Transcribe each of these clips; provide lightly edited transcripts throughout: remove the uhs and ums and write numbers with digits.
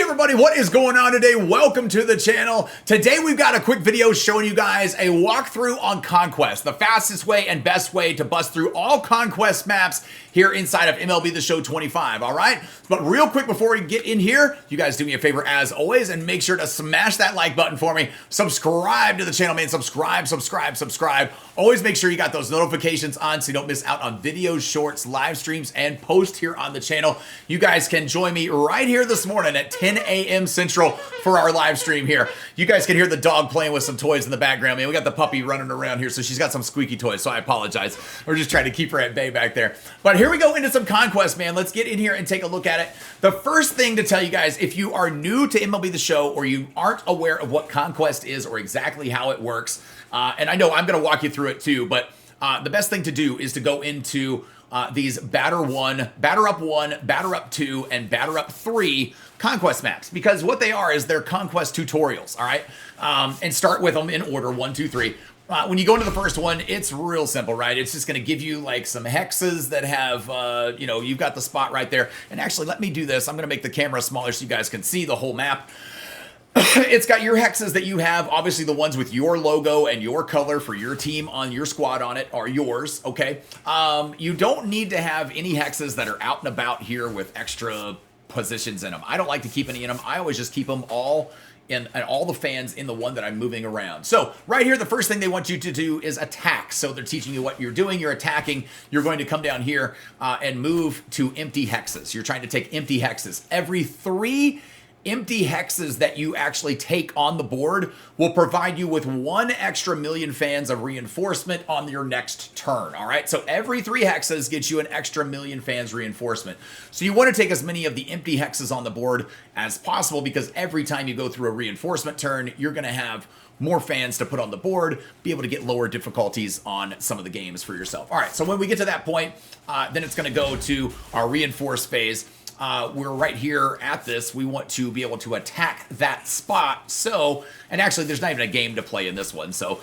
Everybody, what is going on today? Welcome to the channel. Today we've got a quick video showing you guys a walkthrough on Conquest, the fastest way and best way to bust through all Conquest maps here inside of MLB The Show 25, all right? But real quick before we get in here, you guys do me a favor as always and make sure to smash that like button for me. Subscribe to the channel, man. Subscribe. Always make sure you got those notifications on so you don't miss out on videos, shorts, live streams, and posts here on the channel. You guys can join me right here this morning at 10 a.m. Central for our live stream here. You guys can hear the dog playing with some toys in the background, man. We got the puppy running around here, so she's got some squeaky toys, so I apologize. We're just trying to keep her at bay back there. But here we go into some Conquest, man. Let's get in here and take a look at it. The first thing to tell you guys, if you are new to MLB The Show or you aren't aware of what Conquest is or exactly how it works, and I know I'm going to walk you through it too, but the best thing to do is to go into these batter up 2, and batter up 3 Conquest maps, because what they are is they're Conquest tutorials, all right? And start with them in order, 1, 2, 3. When you go into the first one, it's real simple, right? It's just going to give you like some hexes that have, you've got the spot right there. And actually, let me do this. I'm going to make the camera smaller so you guys can see the whole map. It's got your hexes that you have. Obviously, the ones with your logo and your color for your team on your squad on it are yours, okay? You don't need to have any hexes that are out and about here with extra positions in them. I don't like to keep any in them. I always just keep them all in, and all the fans in the one that I'm moving around. So right here, the first thing they want you to do is attack. So they're teaching you what you're doing. You're attacking. You're going to come down here and move to empty hexes. You're trying to take empty hexes. Every 3 empty hexes that you actually take on the board will provide you with 1 extra million fans of reinforcement on your next turn, all right? So every 3 hexes gets you an extra million fans reinforcement. So you want to take as many of the empty hexes on the board as possible, because every time you go through a reinforcement turn, you're going to have more fans to put on the board, be able to get lower difficulties on some of the games for yourself. All right, so when we get to that point, then it's going to go to our reinforce phase. We're right here at this. We want to be able to attack that spot. So, and actually there's not even a game to play in this one. So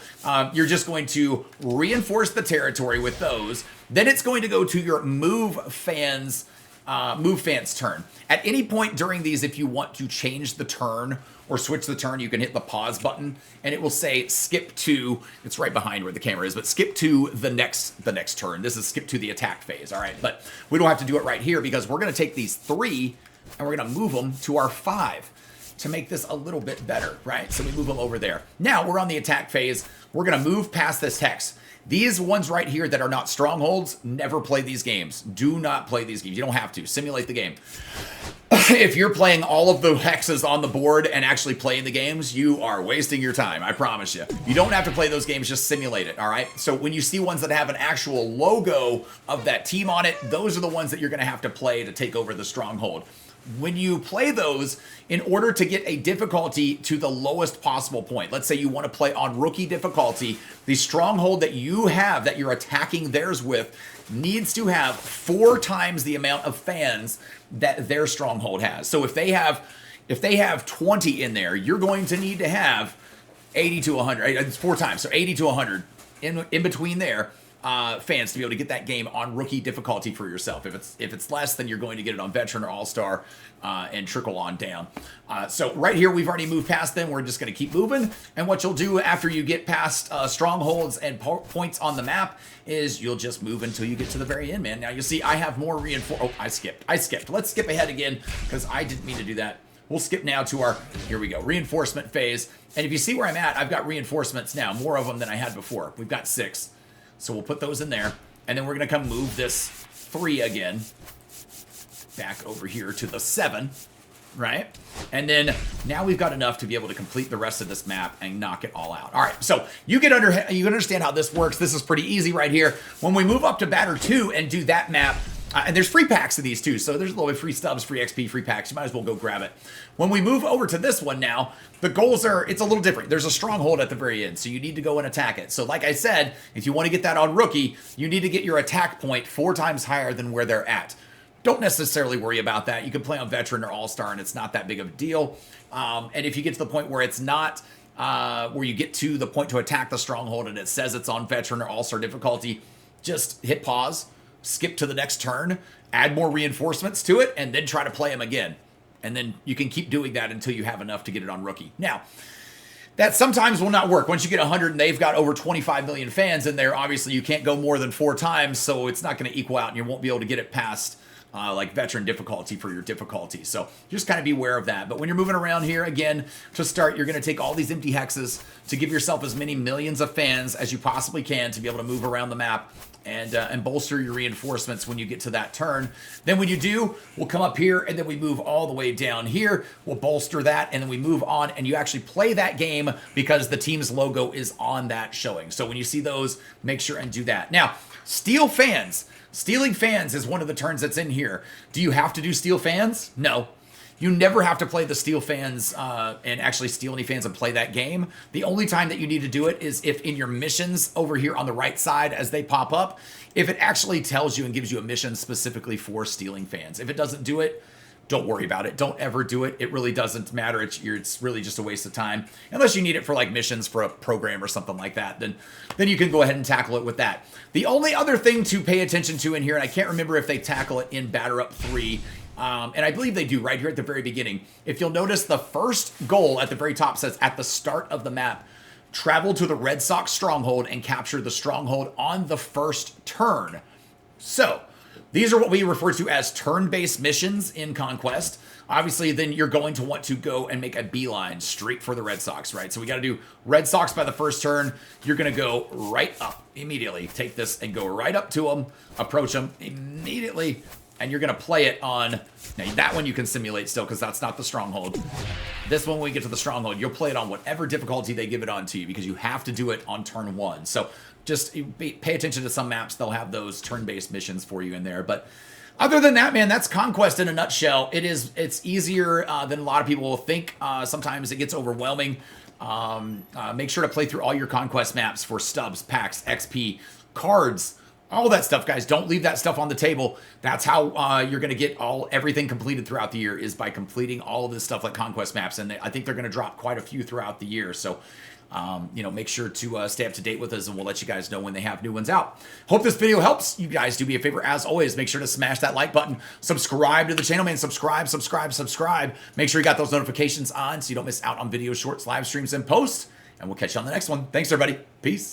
you're just going to reinforce the territory with those. Then it's going to go to your move fans turn. At any point during these, if you want to change the turn or switch the turn, you can hit the pause button and it will say skip to, it's right behind where the camera is, but skip to the next turn. This is skip to the attack phase, all right? But we don't have to do it right here because we're gonna take these 3 and we're gonna move them to our 5 to make this a little bit better, right? So we move them over there. Now we're on the attack phase. We're gonna move past this hex. These ones right here that are not strongholds, never play these games. Do not play these games. You don't have to. Simulate the game. If you're playing all of the hexes on the board and actually playing the games, you are wasting your time, I promise you. You don't have to play those games, just simulate it, all right? So when you see ones that have an actual logo of that team on it, those are the ones that you're gonna have to play to take over the stronghold. When you play those, in order to get a difficulty to the lowest possible point, let's say you want to play on rookie difficulty, the stronghold that you have that you're attacking theirs with needs to have 4 times the amount of fans that their stronghold has. So if they have 20 in there, you're going to need to have 80 to 100. It's 4 times, so 80 to 100 in between there. Fans to be able to get that game on rookie difficulty for yourself. If it's less, then you're going to get it on veteran or all-star and trickle on down. So right here, we've already moved past them. We're just going to keep moving. And what you'll do after you get past strongholds and points on the map is you'll just move until you get to the very end, man. Now you see I have more reinforcement. Oh, I skipped. Let's skip ahead again because I didn't mean to do that. We'll skip now to our, here we go, reinforcement phase. And if you see where I'm at, I've got reinforcements now, more of them than I had before. We've got 6. So we'll put those in there, and then we're going to come move this 3 again back over here to the 7, right? And then now we've got enough to be able to complete the rest of this map and knock it all out. All right, so you understand how this works. This is pretty easy right here. When we move up to batter 2 and do that map, and there's free packs of these too, so there's a little bit of free stubs, free XP, free packs. You might as well go grab it. When we move over to this one now, the goals are, it's a little different. There's a stronghold at the very end, so you need to go and attack it. So like I said, if you want to get that on rookie, you need to get your attack point 4 times higher than where they're at. Don't necessarily worry about that. You can play on veteran or all-star, and it's not that big of a deal. And if you get to the point where it's not, where you get to the point to attack the stronghold and it says it's on veteran or all-star difficulty, just hit pause, skip to the next turn, add more reinforcements to it, and then try to play them again. And then you can keep doing that until you have enough to get it on rookie. Now, that sometimes will not work. Once you get 100 and they've got over 25 million fans in there, obviously you can't go more than 4 times, so it's not going to equal out and you won't be able to get it past like veteran difficulty for your difficulty. So just kind of be aware of that. But when you're moving around here, again, to start, you're going to take all these empty hexes to give yourself as many millions of fans as you possibly can to be able to move around the map and bolster your reinforcements when you get to that turn. Then when you do, we'll come up here and then we move all the way down here. We'll bolster that and then we move on and you actually play that game because the team's logo is on that showing. So when you see those, make sure and do that. Now, steal fans. Stealing fans is one of the turns that's in here. Do you have to do steal fans? No. You never have to play the steal fans and actually steal any fans and play that game. The only time that you need to do it is if in your missions over here on the right side as they pop up, if it actually tells you and gives you a mission specifically for stealing fans. If it doesn't do it, don't worry about it. Don't ever do it. It really doesn't matter. It's really just a waste of time. Unless you need it for like missions for a program or something like that, then you can go ahead and tackle it with that. The only other thing to pay attention to in here, and I can't remember if they tackle it in Batter Up 3, and I believe they do right here at the very beginning. If you'll notice, the first goal at the very top says at the start of the map, travel to the Red Sox Stronghold and capture the Stronghold on the first turn. So these are what we refer to as turn-based missions in Conquest. Obviously, then you're going to want to go and make a beeline straight for the Red Sox, right? So we got to do Red Sox by the first turn. You're going to go right up immediately. Take this and go right up to them, approach them immediately, and you're going to play it on... Now, that one you can simulate still because that's not the Stronghold. This one, when we get to the Stronghold, you'll play it on whatever difficulty they give it on to you because you have to do it on turn 1. So just pay attention to some maps. They'll have those turn-based missions for you in there. But other than that, man, that's Conquest in a nutshell. It's easier than a lot of people will think. Sometimes it gets overwhelming. Make sure to play through all your Conquest maps for stubs, packs, XP, cards, all that stuff, guys. Don't leave that stuff on the table. That's how you're going to get everything completed throughout the year is by completing all of this stuff like Conquest maps. And I think they're going to drop quite a few throughout the year. So, make sure to stay up to date with us and we'll let you guys know when they have new ones out. Hope this video helps. You guys do me a favor. As always, make sure to smash that like button. Subscribe to the channel, man. Subscribe. Make sure you got those notifications on so you don't miss out on videos, shorts, live streams, and posts. And we'll catch you on the next one. Thanks, everybody. Peace.